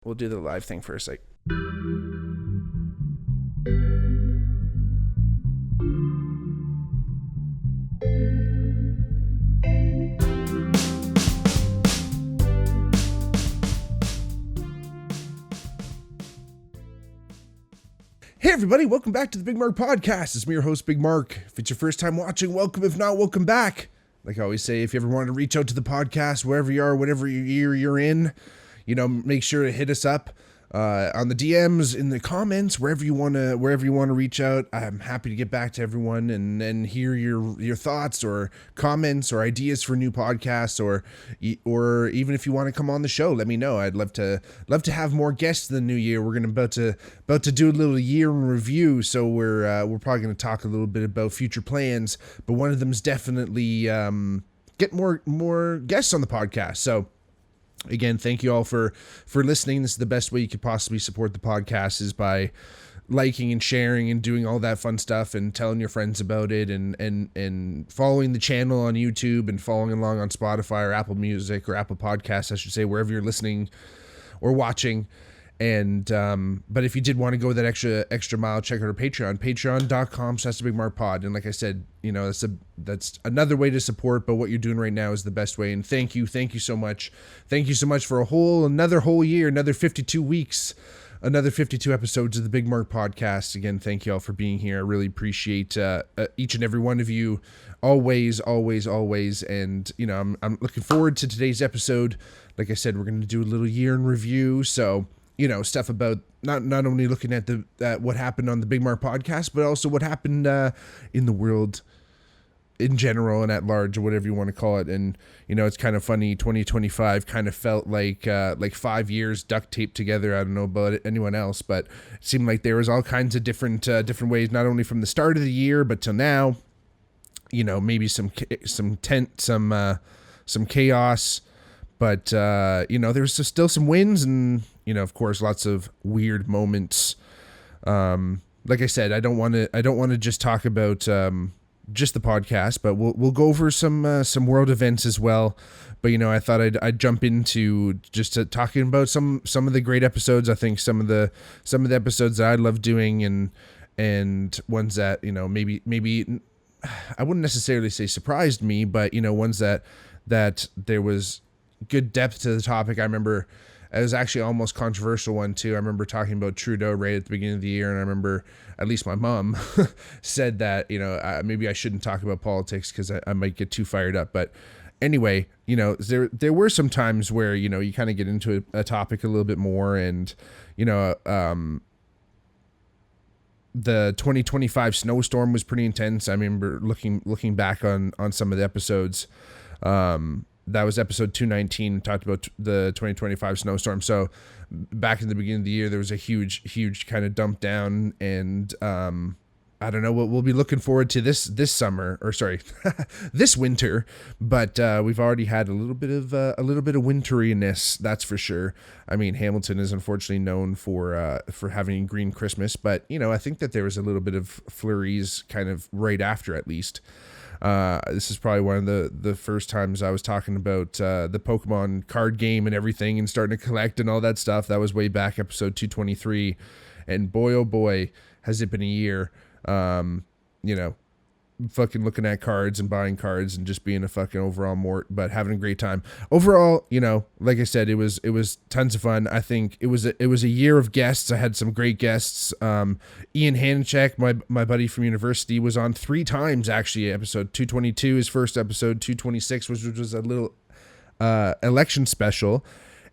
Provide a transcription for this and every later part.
we'll do the live thing first. Like, hey everybody, welcome back to the Bigmark podcast. It's me, your host, Bigmark. If it's your first time watching, welcome. If not, welcome back. Like I always say, if you ever want to reach out to the podcast, wherever you are, whatever year you're in, make sure to hit us up on the DMs, in the comments, wherever you want to reach out. I'm happy to get back to everyone and hear your thoughts or comments or ideas for new podcasts, or even if you want to come on the show, let me know. I'd love to have more guests in the new year. We're about to do a little year in review, so we're probably going to talk a little bit about future plans, but one of them is definitely get more guests on the podcast. So again, thank you all for listening. This is the best way you could possibly support the podcast, is by liking and sharing and doing all that fun stuff and telling your friends about it, and following the channel on YouTube and following along on Spotify or Apple Music or Apple Podcasts, I should say, wherever you're listening or watching. And but if you did want to go that extra mile, check out our patreon.com/thebigmarkpod. And like I said, that's another way to support, but what you're doing right now is the best way. And thank you so much for another whole year, another 52 weeks, another 52 episodes of the Bigmark podcast. Again, thank you all for being here. I really appreciate each and every one of you, always. And I'm looking forward to today's episode. Like I said, we're going to do a little year in review, so stuff about not only looking at what happened on the Bigmark podcast, but also what happened in the world in general and at large, or whatever you want to call it. And it's kind of funny, 2025 kind of felt like 5 years duct taped together. I don't know about anyone else, but it seemed like there was all kinds of different ways, not only from the start of the year but till now. Maybe some chaos, but there's still some wins, and of course, lots of weird moments. Like I said, I don't want to just talk about just the podcast, but we'll go over some world events as well. But I thought I'd jump into just talking about some of the great episodes. I think some of the episodes that I love doing, and ones that maybe I wouldn't necessarily say surprised me, but ones that there was good depth to the topic. I remember it was actually almost controversial one too. I remember talking about Trudeau right at the beginning of the year, and I remember at least my mom said that maybe I shouldn't talk about politics because I might get too fired up. But anyway, there were some times where you kind of get into a topic a little bit more, and the 2025 snowstorm was pretty intense. I remember looking back on some of the episodes. That was episode 219, talked about the 2025 snowstorm. So back in the beginning of the year, there was a huge kind of dump down, and I don't know what we'll be looking forward to this summer, or sorry, this winter. But we've already had a little bit of winteriness, that's for sure. I mean, Hamilton is unfortunately known for having green Christmas, but I think that there was a little bit of flurries kind of right after, at least. This is probably one of the first times I was talking about the Pokemon card game and everything, and starting to collect and all that stuff. That was way back, episode 223, and boy oh boy, has it been a year. Fucking looking at cards and buying cards and just being a fucking overall mort, but having a great time overall. Like I said, it was tons of fun. I think it was a year of guests. I had some great guests. Ian Hanchek, my buddy from university, was on 3 times actually. Episode 222, his first episode, 226, which was a little election special,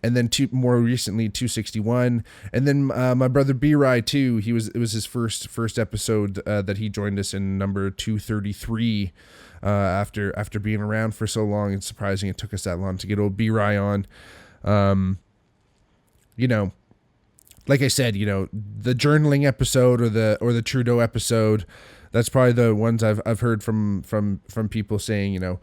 and then more recently 261, and then my brother B-Rye too. It was his first episode that he joined us in, number 233. After being around for so long, it's surprising it took us that long to get old B-Rye on. Like I said, the journaling episode or the Trudeau episode, that's probably the ones I've heard from people saying, how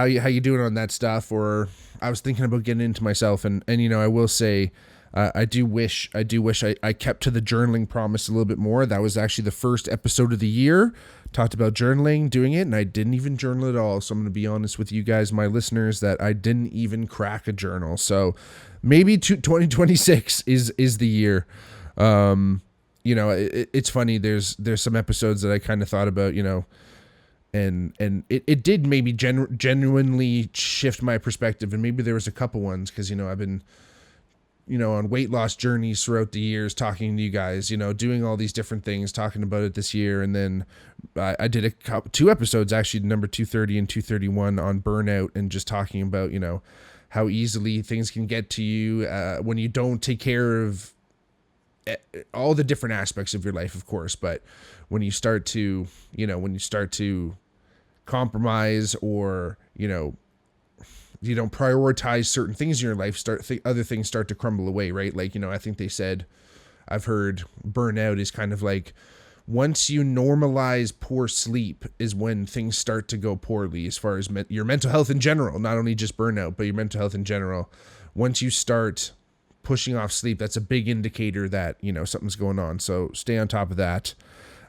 you doing on that stuff, or I was thinking about getting into myself, and I will say, I do wish I kept to the journaling promise a little bit more. That was actually the first episode of the year. Talked about journaling, doing it, and I didn't even journal at all. So I'm going to be honest with you guys, my listeners, that I didn't even crack a journal. So maybe 2026 is the year. It's funny. There's some episodes that I kind of thought about, and it did maybe genuinely shift my perspective. And maybe there was a couple ones because, I've been, on weight loss journeys throughout the years, talking to you guys, doing all these different things, talking about it this year. And then I did two episodes, actually, number 230 and 231 on burnout, and just talking about, how easily things can get to you when you don't take care of all the different aspects of your life, of course. But when you start to, compromise, or, you don't prioritize certain things in your life, other things start to crumble away, right? Like, I think they said, I've heard burnout is kind of like, once you normalize poor sleep is when things start to go poorly, as far as your mental health in general, not only just burnout, but your mental health in general. Once you start pushing off sleep, that's a big indicator that, something's going on. So stay on top of that.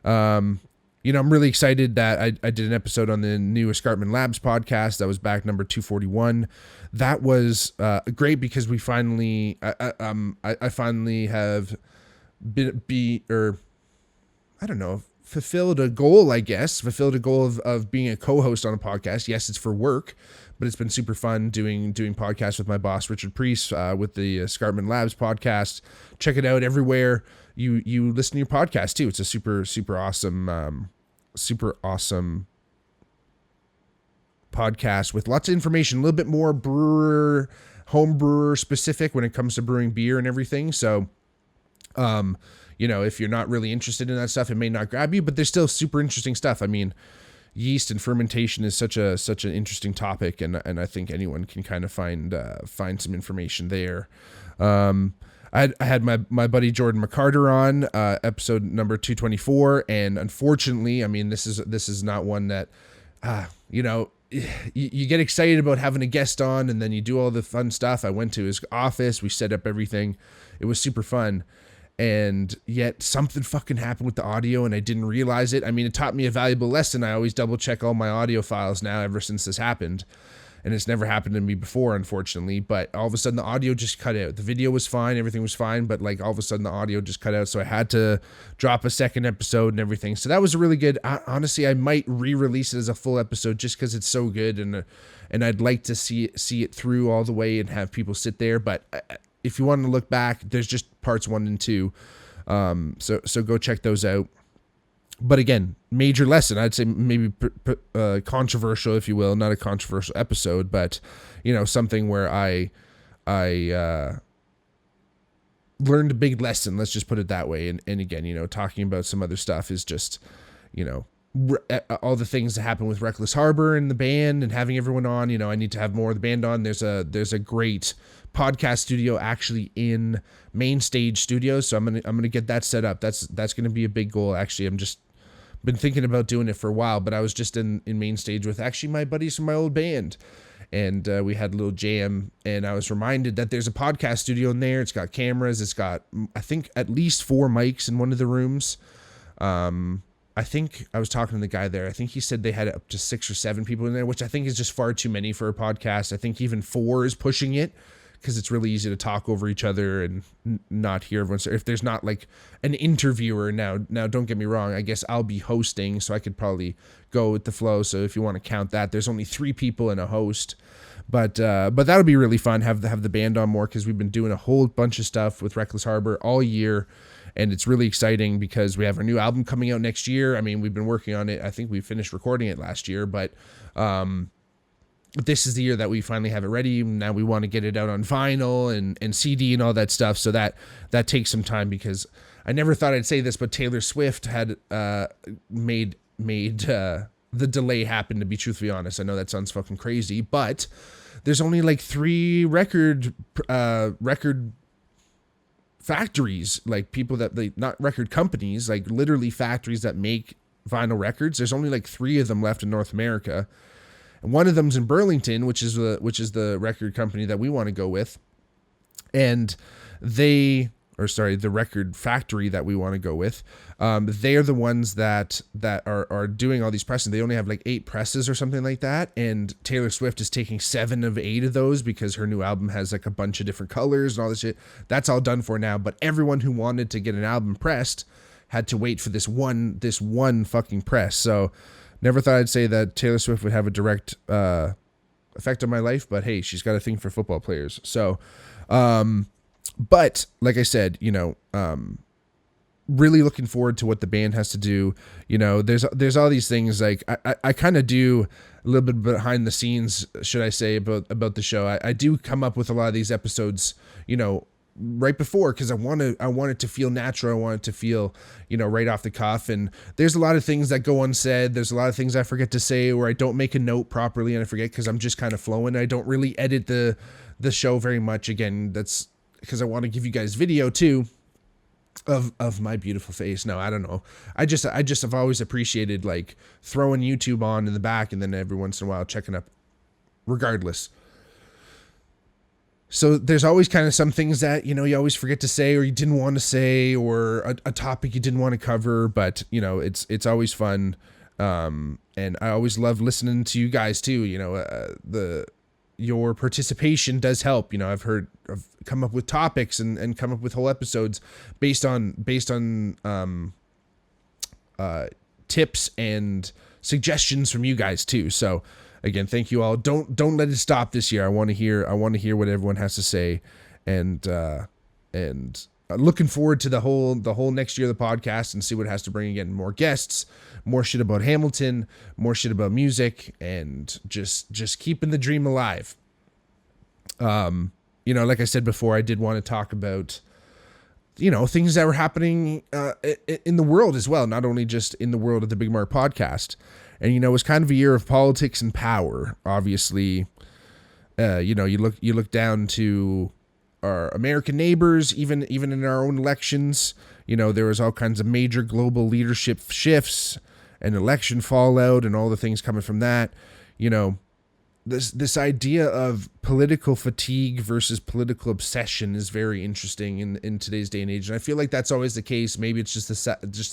I'm really excited that I did an episode on the new Escarpment Labs podcast. That was back number 241. That was great because we finally, I finally have fulfilled a goal, fulfilled a goal of being a co-host on a podcast. Yes, it's for work, but it's been super fun doing podcasts with my boss, Richard Priest, with the Escarpment Labs podcast. Check it out everywhere you listen to your podcast too. It's a super awesome podcast with lots of information, a little bit more home brewer specific when it comes to brewing beer and everything. So, if you're not really interested in that stuff, it may not grab you, but there's still super interesting stuff. I mean, yeast and fermentation is such an interesting topic, and I think anyone can kind of find some information there. I had my buddy Jordan McCarter on episode number 224, and unfortunately, I mean, this is not one that you get excited about having a guest on, and then you do all the fun stuff. I went to his office, we set up everything, it was super fun, and yet something fucking happened with the audio, and I didn't realize it. I mean, it taught me a valuable lesson. I always double check all my audio files now ever since this happened. And it's never happened to me before, unfortunately. But all of a sudden, the audio just cut out. The video was fine. Everything was fine. But, like, all of a sudden, the audio just cut out. So I had to drop a second episode and everything. So that was a really good... honestly, I might re-release it as a full episode just because it's so good. And I'd like to see it through all the way and have people sit there. But if you want to look back, there's just parts 1 and 2. So go check those out. But again, major lesson, I'd say maybe controversial, if you will, not a controversial episode, but, something where I learned a big lesson. Let's just put it that way. And again, talking about some other stuff is just, all the things that happen with Reckless Harbor and the band and having everyone on, I need to have more of the band on. There's a great podcast studio actually in Main Stage Studios. So I'm going to get that set up. That's going to be a big goal. Actually, I'm just been thinking about doing it for a while, but I was just in Main Stage with actually my buddies from my old band, and we had a little jam, and I was reminded that there's a podcast studio in there. It's got cameras. It's got, I think, at least 4 mics in one of the rooms. I think I was talking to the guy there. I think he said they had up to 6 or 7 people in there, which I think is just far too many for a podcast. I think even 4 is pushing it, because it's really easy to talk over each other and not hear everyone. So if there's not like an interviewer now don't get me wrong, I guess I'll be hosting, so I could probably go with the flow. So if you want to count that, there's only 3 people and a host, but that'll be really fun. Have the band on more, because we've been doing a whole bunch of stuff with Reckless Harbor all year, and it's really exciting because we have our new album coming out next year. I mean, we've been working on it. I think we finished recording it last year, but this is the year that we finally have it ready. Now we want to get it out on vinyl and CD and all that stuff. So that takes some time, because I never thought I'd say this, but Taylor Swift had made the delay happen, to be truthfully honest. I know that sounds fucking crazy, but there's only like 3 record factories, like people that not record companies, like literally factories that make vinyl records. There's only like 3 of them left in North America. And one of them's in Burlington, which is the record company that we want to go with. And the record factory that we want to go with, they are the ones that are doing all these presses. They only have like 8 presses or something like that, and Taylor Swift is taking 7 of 8 of those because her new album has like a bunch of different colors and all this shit. That's all done for now, but everyone who wanted to get an album pressed had to wait for this one fucking press. So never thought I'd say that Taylor Swift would have a direct effect on my life, but hey, she's got a thing for football players. So but like I said, really looking forward to what the band has to do. There's all these things, like I kind of do a little bit behind the scenes, should I say, about the show. I do come up with a lot of these episodes, right before, because I want it to feel natural. I want it to feel, right off the cuff. And there's a lot of things that go unsaid. There's a lot of things I forget to say, or I don't make a note properly and I forget because I'm just kind of flowing. I don't really edit the show very much. Again, that's because I want to give you guys video too of my beautiful face. No, I don't know. I just have always appreciated like throwing YouTube on in the back and then every once in a while checking up regardless. So there's always kind of some things that, you always forget to say, or you didn't want to say, or a topic you didn't want to cover, but it's always fun. And I always love listening to you guys too. Your participation does help. I've come up with topics and come up with whole episodes based on tips and suggestions from you guys too. So again, thank you all. Don't let it stop this year. I want to hear what everyone has to say, and looking forward to the whole next year of the podcast and see what it has to bring again. More guests, more shit about Hamilton, more shit about music, and just keeping the dream alive. Like I said before, I did want to talk about, things that were happening in the world as well, not only just in the world of the Bigmark podcast. And, it was kind of a year of politics and power. Obviously, you look down to our American neighbors, even in our own elections. There was all kinds of major global leadership shifts and election fallout and all the things coming from that. This idea of political fatigue versus political obsession is very interesting in today's day and age. And I feel like that's always the case. Maybe it's just the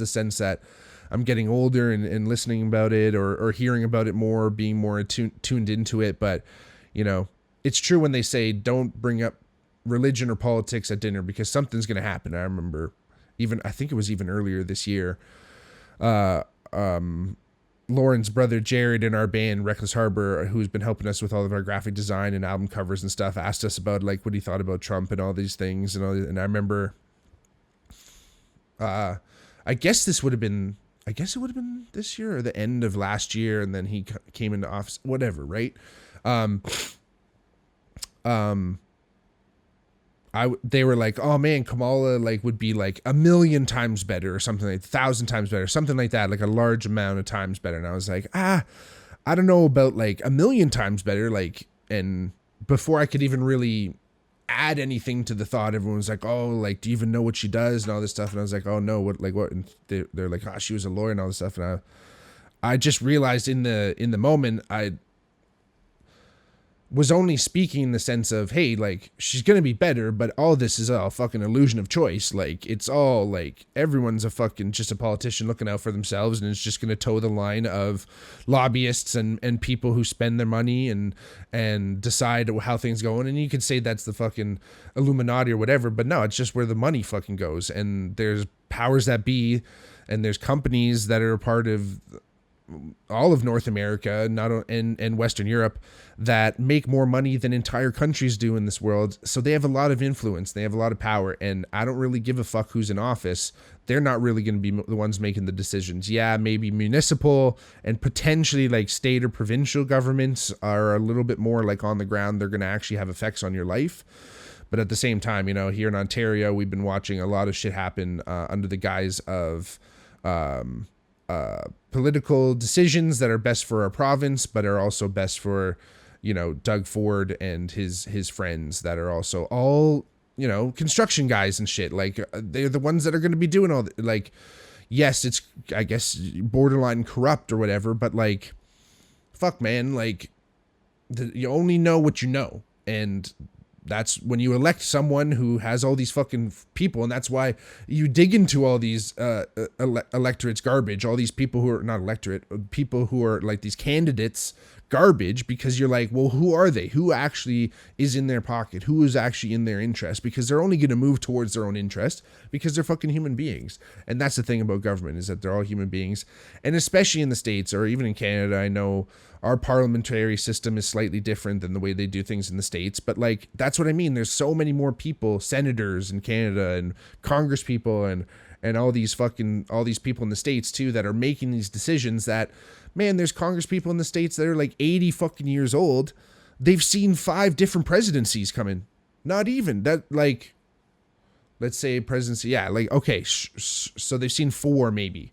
sense that I'm getting older and listening about it or hearing about it more, being more tuned into it. But, it's true when they say don't bring up religion or politics at dinner because something's going to happen. I remember I think it was even earlier this year, Lauren's brother Jared in our band Reckless Harbor, who's been helping us with all of our graphic design and album covers and stuff, asked us about like what he thought about Trump and all these things. And I remember, I guess it would have been this year or the end of last year. And then he came into office, whatever. Right. They were like, oh man, Kamala like would be like 1,000,000 times better or something, like 1,000 times better, something like that, like a large amount of times better. And I was like, I don't know about like 1,000,000 times better. Like, and before I could even really add anything to the thought, everyone was like, oh, like, do you even know what she does and all this stuff? And I was like, oh no, what? And they're like, oh, she was a lawyer and all this stuff. And I just realized in the moment, I was only speaking in the sense of, hey, like, she's going to be better, but all this is a fucking illusion of choice. Like, it's all like everyone's just a politician looking out for themselves, and it's just going to toe the line of lobbyists and people who spend their money and decide how things go. And you could say that's the fucking Illuminati or whatever, but no, it's just where the money fucking goes. And there's powers that be, and there's companies that are a part of all of North America, and Western Europe, that make more money than entire countries do in this world. So they have a lot of influence. They have a lot of power. And I don't really give a fuck who's in office. They're not really going to be the ones making the decisions. Yeah, maybe municipal and potentially like state or provincial governments are a little bit more like on the ground. They're going to actually have effects on your life. But at the same time, here in Ontario, we've been watching a lot of shit happen under the guise of political decisions that are best for our province, but are also best for, Doug Ford and his friends that are also all, construction guys and shit. Like, they're the ones that are going to be doing all like, yes, it's, I guess, borderline corrupt or whatever, but like, fuck, man, like, you only know what you know. And That's when you elect someone who has all these fucking people, and that's why you dig into all these electorate's garbage, all these people who are not electorate, people who are like these candidates garbage, because you're like, well, who are they? Who actually is in their pocket? Who is actually in their interest? Because they're only going to move towards their own interest because they're fucking human beings. And that's the thing about government, is that they're all human beings. And especially in the States, or even in Canada, I know our parliamentary system is slightly different than the way they do things in the States. But like, that's what I mean. There's so many more people, senators in Canada and Congress people and all these people in the States too, that are making these decisions that, man, there's Congress people in the States that are like 80 fucking years old. They've seen 5 different presidencies come in. Not even that, like, let's say presidency. Yeah. Like, okay. So they've seen 4 maybe.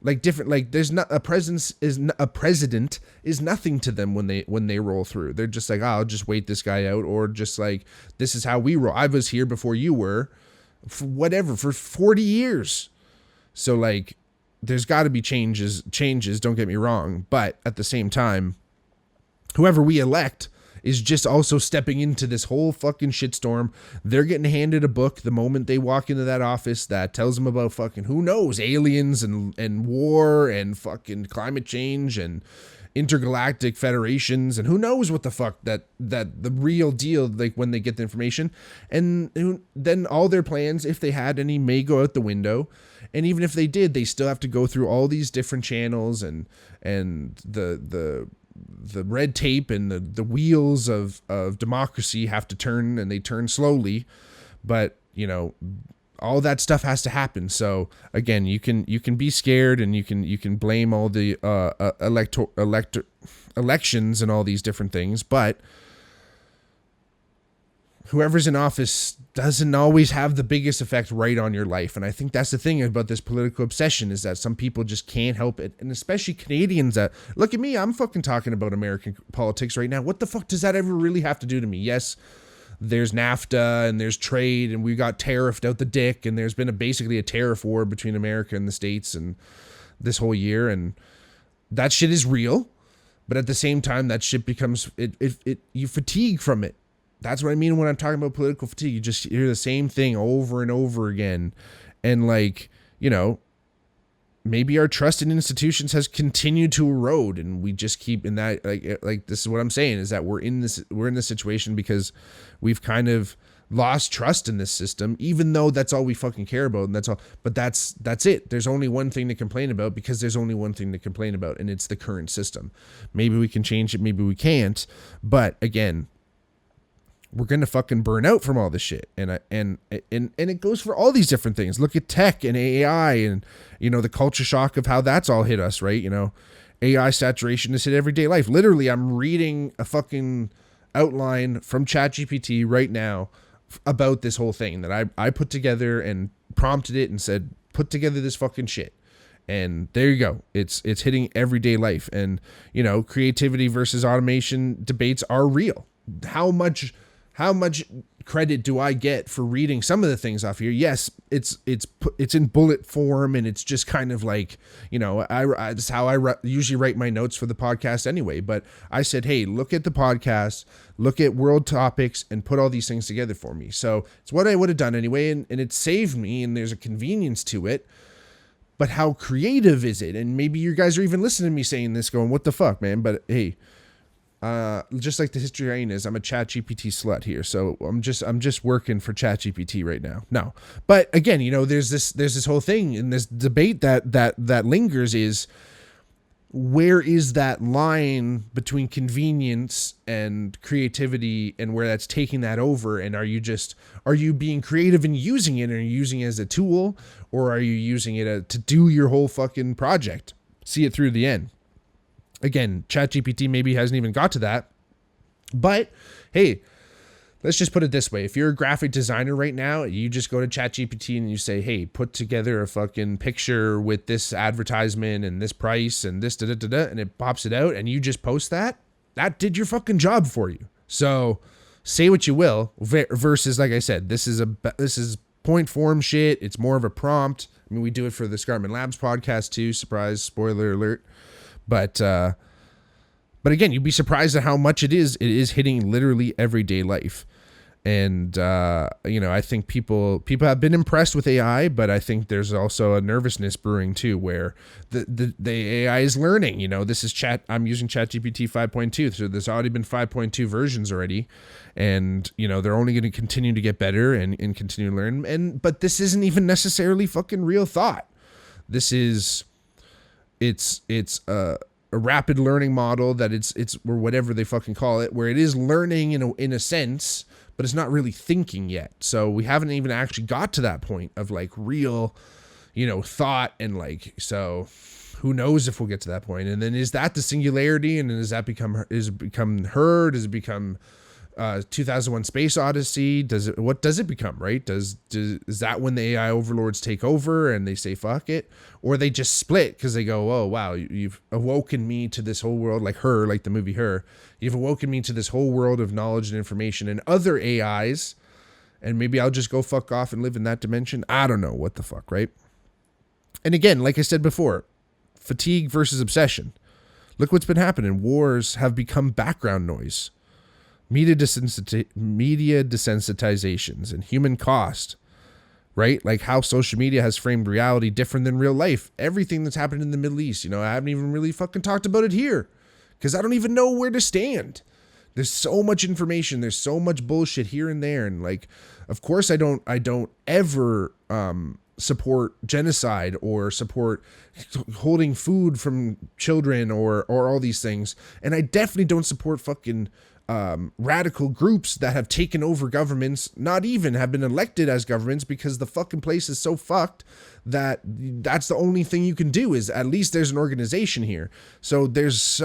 Like different, like there's not a president is nothing to them when they roll through. They're just like, oh, I'll just wait this guy out, or just like, this is how we roll. I was here before you were, for 40 years. So like, there's got to be changes, don't get me wrong, but at the same time, whoever we elect is just also stepping into this whole fucking shitstorm. They're getting handed a book the moment they walk into that office that tells them about fucking, who knows, aliens and war and fucking climate change and intergalactic federations, and who knows what the fuck that the real deal, like when they get the information, and then all their plans, if they had any, may go out the window. And even if they did, they still have to go through all these different channels and the red tape and the wheels of democracy have to turn, and they turn slowly. But, you know, all that stuff has to happen. So again, you can be scared, and you can blame all the elections and all these different things, but whoever's in office doesn't always have the biggest effect right on your life. And I think that's the thing about this political obsession, is that some people just can't help it. And especially Canadians that, look at me, I'm fucking talking about American politics right now. What the fuck does that ever really have to do to me? Yes, there's NAFTA and there's trade, and we got tariffed out the dick, and there's been basically a tariff war between America and the States and this whole year. And that shit is real. But at the same time, that shit becomes, you fatigue from it. That's what I mean when I'm talking about political fatigue. You just hear the same thing over and over again. And like, you know, maybe our trust in institutions has continued to erode, and we just keep in that, like this is what I'm saying, is that we're in this situation because we've kind of lost trust in this system, even though that's all we fucking care about, and that's all. But that's it. There's only one thing to complain about, because there's only one thing to complain about, and it's the current system. Maybe we can change it, maybe we can't. But again, we're gonna fucking burn out from all this shit, and it goes for all these different things. Look at tech and AI, and you know, the culture shock of how that's all hit us, right? You know, AI saturation has hit everyday life. Literally, I'm reading a fucking outline from ChatGPT right now about this whole thing that I put together and prompted it and said, put together this fucking shit. And there you go. It's hitting everyday life. And you know, creativity versus automation debates are real. How much credit do I get for reading some of the things off here? Yes, it's in bullet form, and it's just kind of like, you know, that's how I usually write my notes for the podcast anyway. But I said, hey, look at the podcast, look at world topics, and put all these things together for me. So it's what I would have done anyway, and it saved me, and there's a convenience to it. But how creative is it? And maybe you guys are even listening to me saying this going, what the fuck, man? But hey, just like the history is, I'm a ChatGPT slut here, so I'm just working for ChatGPT right now. No, but again, you know, there's this whole thing in this debate that lingers, is where is that line between convenience and creativity, and where that's taking that over? And are you being creative and using it, and are you using it as a tool, or are you using it to do your whole fucking project, see it through the end? Again, ChatGPT maybe hasn't even got to that, but hey, let's just put it this way. If you're a graphic designer right now, you just go to ChatGPT and you say, hey, put together a fucking picture with this advertisement and this price and this and it pops it out, and you just post that did your fucking job for you. So say what you will, versus, like I said, this is point form shit. It's more of a prompt. I mean, we do it for the Scarman Labs podcast too. Surprise, spoiler alert. But again, you'd be surprised at how much it is hitting literally everyday life. And, I think people have been impressed with AI, but I think there's also a nervousness brewing too, where the AI is learning. This is I'm using ChatGPT 5.2. So there's already been 5.2 versions already. And, they're only going to continue to get better and continue to learn. But this isn't even necessarily fucking real thought. This is, it's a rapid learning model that it's or whatever they fucking call it, where it is learning in a sense, but it's not really thinking yet. So we haven't even actually got to that point of like real, thought. And like, so who knows if we'll get to that point. And then is that the singularity? And then does it become her? Does it become 2001 Space Odyssey? What does it become, right? Is that when the AI overlords take over and they say fuck it, or they just split because they go, oh wow, you've awoken me to this whole world, like Her, like the movie Her, you've awoken me to this whole world of knowledge and information and other AIs, and maybe I'll just go fuck off and live in that dimension. I don't know what the fuck, right? And again, like I said before, fatigue versus obsession. Look what's been happening. Wars have become background noise. Media desensitizations and human cost, right? Like how social media has framed reality different than real life. Everything that's happened in the Middle East, I haven't even really fucking talked about it here because I don't even know where to stand. There's so much information. There's so much bullshit here and there. And like, of course I don't ever support genocide or support holding food from children or all these things. And I definitely don't support fucking radical groups that have taken over governments, not even have been elected as governments, because the fucking place is so fucked that that's the only thing you can do is at least there's an organization here. So there's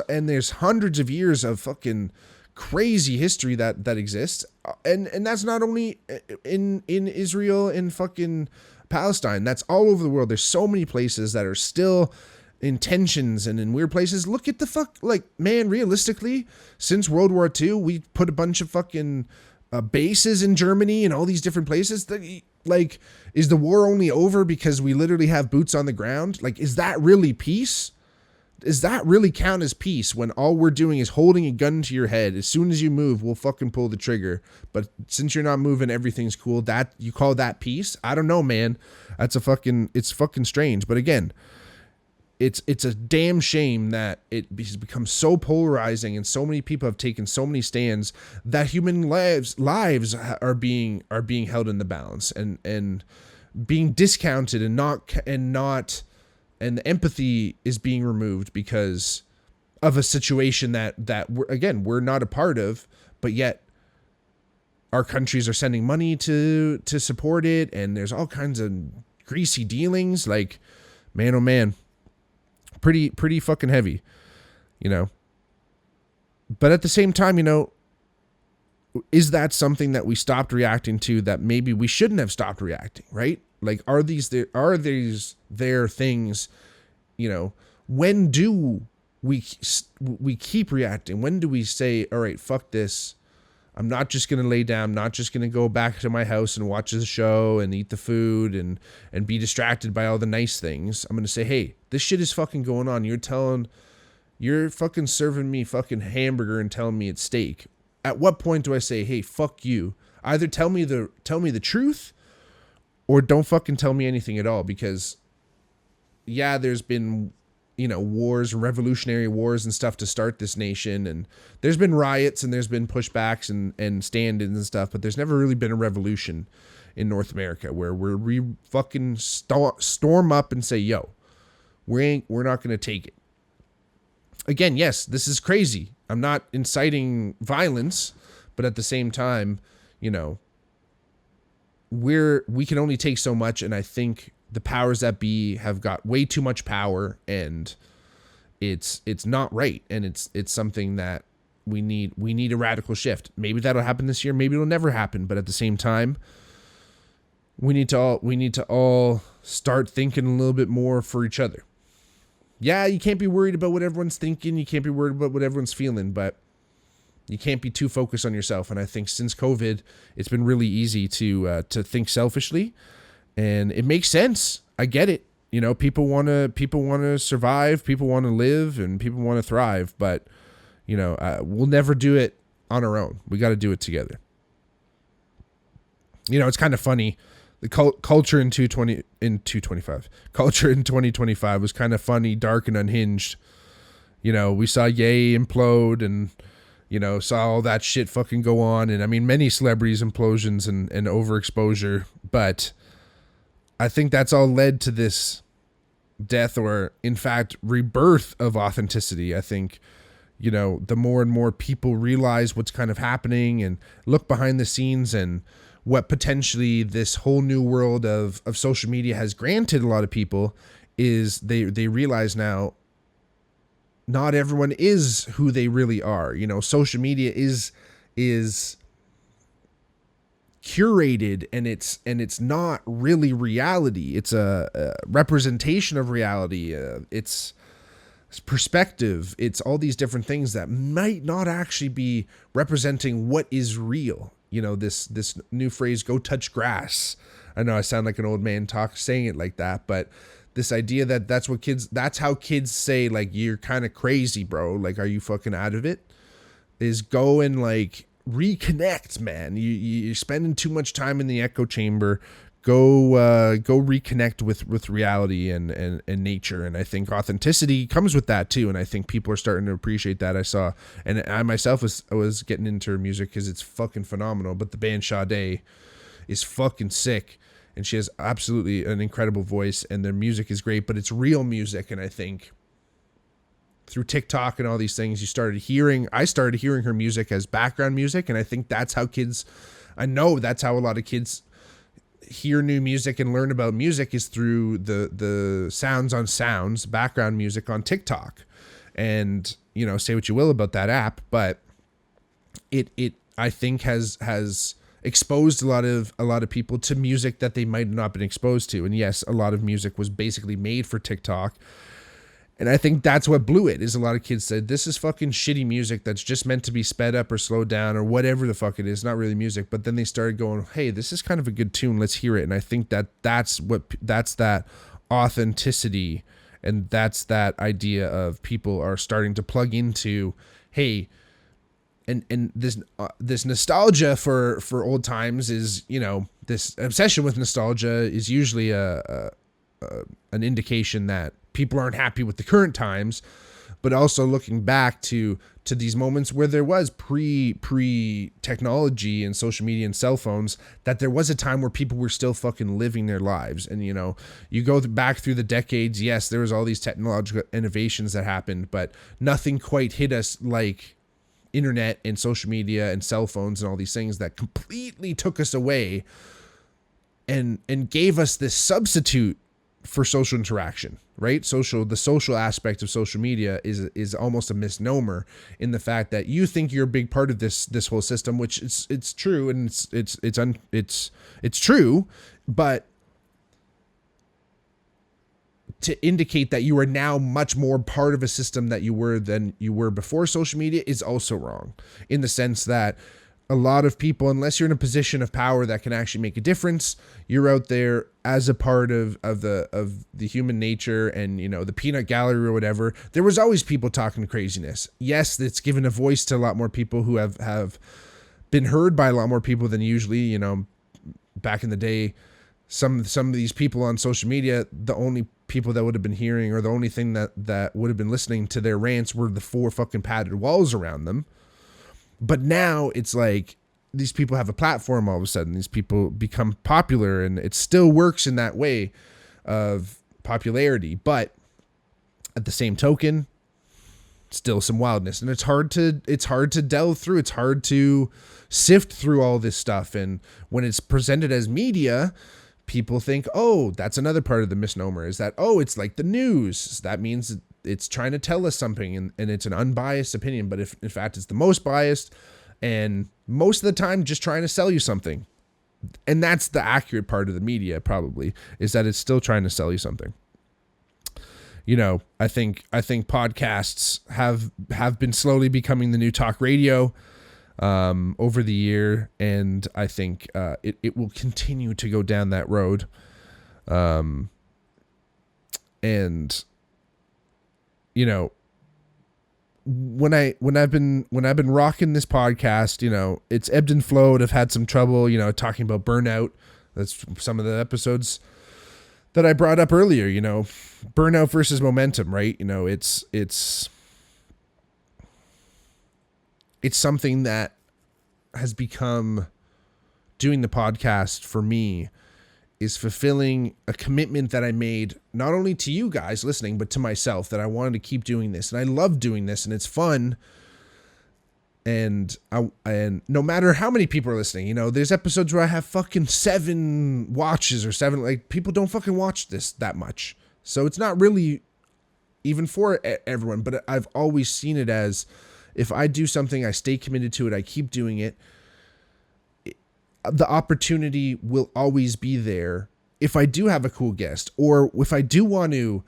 hundreds of years of fucking crazy history that exists. And that's not only in Israel and fucking Palestine, that's all over the world. There's so many places that are still in tensions and in weird places. Look at the fuck, like, man, realistically, since World War II, we put a bunch of fucking bases in Germany and all these different places. Like, is the war only over because we literally have boots on the ground? Like, is that really peace? Does that really count as peace when all we're doing is holding a gun to your head? As soon as you move, we'll fucking pull the trigger. But since you're not moving, everything's cool. That you call that peace? I don't know, man. It's fucking strange. But again, it's a damn shame that it has become so polarizing and so many people have taken so many stands that human lives are being held in the balance and being discounted and the empathy is being removed because of a situation that we're not a part of, but yet our countries are sending money to support it, and there's all kinds of greasy dealings. Like, man, oh man, pretty fucking heavy, But at the same time, is that something that we stopped reacting to that maybe we shouldn't have stopped reacting, right? Like, are these things, when do we keep reacting? When do we say, all right, fuck this. I'm not just going to lay down, not just going to go back to my house and watch the show and eat the food and be distracted by all the nice things. I'm going to say, hey, this shit is fucking going on. You're fucking serving me fucking hamburger and telling me it's steak. At what point do I say, hey, fuck you? Either tell me the truth or don't fucking tell me anything at all, because yeah, there's been, wars and revolutionary wars and stuff to start this nation. And there's been riots and there's been pushbacks and stand-ins and stuff, but there's never really been a revolution in North America where we fucking storm up and say, yo, we're not going to take it. Again, yes, this is crazy. I'm not inciting violence, but at the same time, we can only take so much. And I think the powers that be have got way too much power, and it's not right. And it's something that we need a radical shift. Maybe that'll happen this year. Maybe it'll never happen. But at the same time, we need to all start thinking a little bit more for each other. Yeah, you can't be worried about what everyone's thinking. You can't be worried about what everyone's feeling, but you can't be too focused on yourself. And I think since COVID, it's been really easy to think selfishly, and it makes sense. I get it. People want to survive, people want to live, and people want to thrive. But we'll never do it on our own. We got to do it together. It's kind of funny. The culture in 2025 was kind of funny, dark, and unhinged. We saw Ye implode and, saw all that shit fucking go on. And I mean, many celebrities implosions and overexposure, but I think that's all led to this death, or in fact, rebirth of authenticity. I think, the more and more people realize what's kind of happening and look behind the scenes and what potentially this whole new world of social media has granted a lot of people, is they realize now not everyone is who they really are. Social media is curated, and it's not really reality. It's a representation of reality. It's perspective. It's all these different things that might not actually be representing what is real. This new phrase, "go touch grass." I know I sound like an old man saying it like that, but this idea that's how kids say, like, "You're kind of crazy, bro. Like, are you fucking out of it?" Is go and like reconnect, man. You're spending too much time in the echo chamber. Go reconnect with reality and nature. And I think authenticity comes with that too. And I think people are starting to appreciate that. And I myself was getting into her music because it's fucking phenomenal. But the band Sade is fucking sick, and she has absolutely an incredible voice, and their music is great, but it's real music. And I think through TikTok and all these things, I started hearing her music as background music. And I think that's how a lot of kids hear new music and learn about music, is through the sounds, background music on TikTok. And, say what you will about that app, but it I think has exposed a lot of people to music that they might have not been exposed to. And yes, a lot of music was basically made for TikTok. And I think that's what blew it, is a lot of kids said, this is fucking shitty music that's just meant to be sped up or slowed down or whatever the fuck it is, not really music. But then they started going, hey, this is kind of a good tune, let's hear it. And I think that's that authenticity, and that's that idea of people are starting to plug into, hey, and this nostalgia for old times is, this obsession with nostalgia is usually an indication that people aren't happy with the current times, but also looking back to these moments where there was pre technology and social media and cell phones, that there was a time where people were still fucking living their lives. And, you go back through the decades, yes, there was all these technological innovations that happened, but nothing quite hit us like internet and social media and cell phones and all these things that completely took us away and gave us this substitute for social interaction, right? The social aspect of social media is almost a misnomer, in the fact that you think you're a big part of this whole system, which it's true, and it's true, but to indicate that you are now much more part of a system than you were before social media is also wrong, in the sense that a lot of people, unless you're in a position of power that can actually make a difference, you're out there as a part of the human nature and, the peanut gallery or whatever. There was always people talking craziness. Yes, it's given a voice to a lot more people who have been heard by a lot more people than usually. Back in the day, some of these people on social media, the only people that would have been hearing, or the only thing that would have been listening to their rants, were the four fucking padded walls around them. But now it's like these people have a platform all of a sudden. These people become popular, and it still works in that way of popularity. But at the same token, still some wildness, and it's hard to delve through. It's hard to sift through all this stuff. And when it's presented as media, people think, oh, that's another part of the misnomer, is that, oh, it's like the news. That means it's trying to tell us something, and it's an unbiased opinion. But if in fact it's the most biased, and most of the time just trying to sell you something. And that's the accurate part of the media, probably, is that it's still trying to sell you something. I think podcasts have been slowly becoming the new talk radio over the year, and I think it will continue to go down that road. And when I've been rocking this podcast, it's ebbed and flowed. I've had some trouble, talking about burnout. That's some of the episodes that I brought up earlier, burnout versus momentum, right? It's something that has become, doing the podcast for me, is fulfilling a commitment that I made not only to you guys listening, but to myself, that I wanted to keep doing this. And I love doing this, and it's fun. And no matter how many people are listening, there's episodes where I have fucking 7 watches or 7, like, people don't fucking watch this that much. So it's not really even for everyone, but I've always seen it as, if I do something, I stay committed to it, I keep doing it, the opportunity will always be there if I do have a cool guest, or if I do want to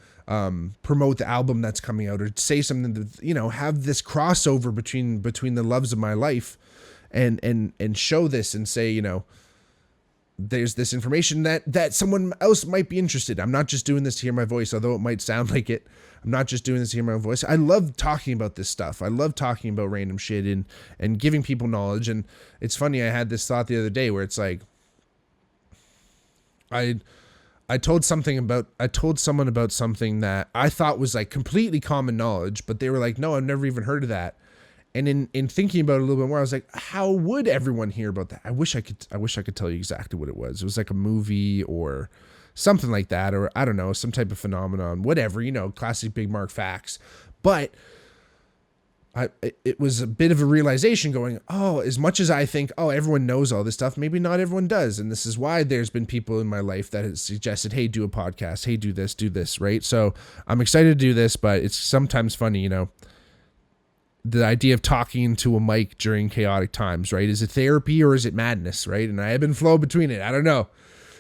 promote the album that's coming out, or say something that, have this crossover between the loves of my life, and show this and say, there's this information that someone else might be interested. I'm not just doing this to hear my voice, although it might sound like it. I'm not just doing this to hear my own voice. I love talking about this stuff. I love talking about random shit and giving people knowledge. And it's funny, I had this thought the other day where it's like, I told someone about something that I thought was like completely common knowledge, but they were like, no, I've never even heard of that. And in thinking about it a little bit more, I was like, how would everyone hear about that? I wish I could tell you exactly what it was. It was like a movie or something like that, or I don't know, some type of phenomenon, whatever, classic Bigmark facts. But it was a bit of a realization going, as much as I think, everyone knows all this stuff, maybe not everyone does. And this is why there's been people in my life that have suggested, hey, do a podcast, hey, do this, right? So I'm excited to do this, but it's sometimes funny, the idea of talking to a mic during chaotic times, right? Is it therapy or is it madness, right? And I ebb and flow between it. I don't know.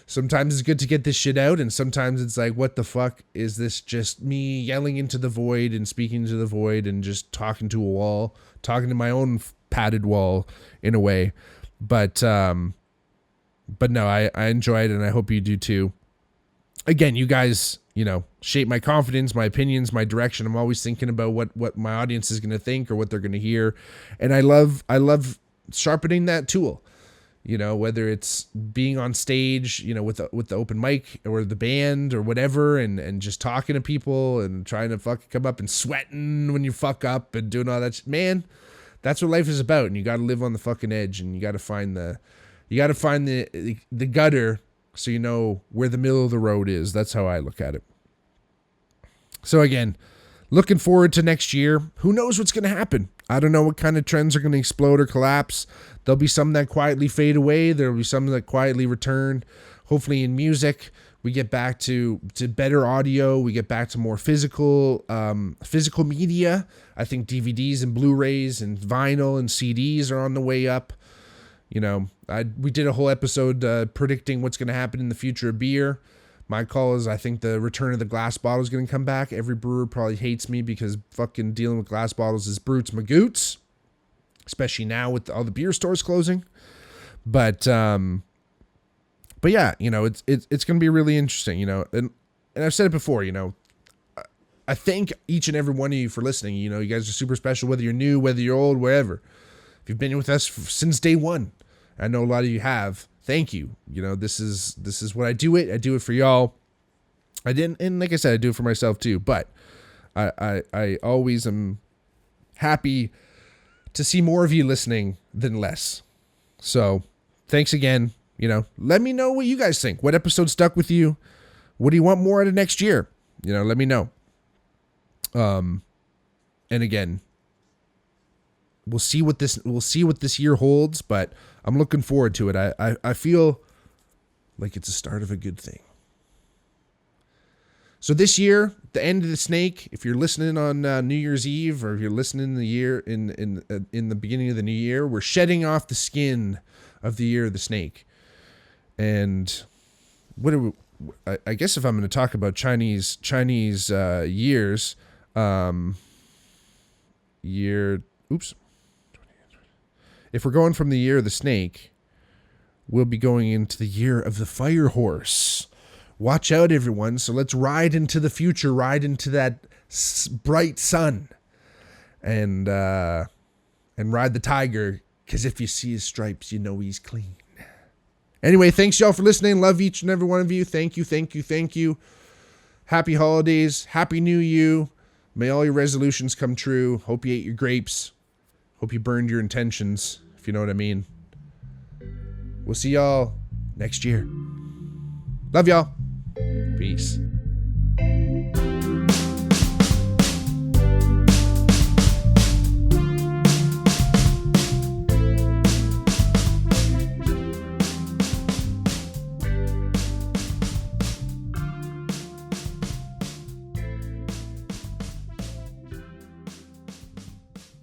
Sometimes it's good to get this shit out, and sometimes it's like, what the fuck? Is this just me yelling into the void and speaking to the void and just talking to a wall, talking to my own padded wall in a way? But no, I enjoy it, and I hope you do too. Again, you guys, shape my confidence, my opinions, my direction. I'm always thinking about what my audience is going to think or what they're going to hear. And I love sharpening that tool, whether it's being on stage, with the open mic or the band or whatever, and just talking to people and trying to fucking come up and sweating when you fuck up and doing all that shit. Man, that's what life is about. And you got to live on the fucking edge, and you got to find the gutter, so you know where the middle of the road is. That's how I look at it. So again, looking forward to next year. Who knows what's going to happen? I don't know what kind of trends are going to explode or collapse. There'll be some that quietly fade away. There'll be some that quietly return. Hopefully in music, we get back to better audio. We get back to more physical media. I think DVDs and Blu-rays and vinyl and CDs are on the way up. We did a whole episode predicting what's going to happen in the future of beer. My call is, I think the return of the glass bottle is going to come back. Every brewer probably hates me because fucking dealing with glass bottles is brutes magoots, especially now with all the beer stores closing. But yeah, it's going to be really interesting, and I've said it before, I thank each and every one of you for listening. You guys are super special, whether you're new, whether you're old, wherever. If you've been with us since day one, I know a lot of you have. Thank you. This is what I do it. I do it for y'all. And like I said, I do it for myself too. But I always am happy to see more of you listening than less. So thanks again. Let me know what you guys think. What episode stuck with you? What do you want more out of next year? Let me know. And again, we'll see what this year holds, but I'm looking forward to it. I feel like it's the start of a good thing. So this year, the end of the snake, if you're listening on New Year's Eve, or if you're listening in the year in the beginning of the new year, we're shedding off the skin of the year of the snake. And I guess if I'm going to talk about Chinese years, if we're going from the year of the snake, we'll be going into the year of the fire horse. Watch out, everyone. So let's ride into the future, ride into that bright sun. and ride the tiger, because if you see his stripes, you know he's clean. Anyway, thanks y'all for listening. Love each and every one of you. Thank you, thank you, thank you. Happy holidays. Happy New You. May all your resolutions come true. Hope you ate your grapes. Hope you burned your intentions, if you know what I mean. We'll see y'all next year. Love y'all. Peace.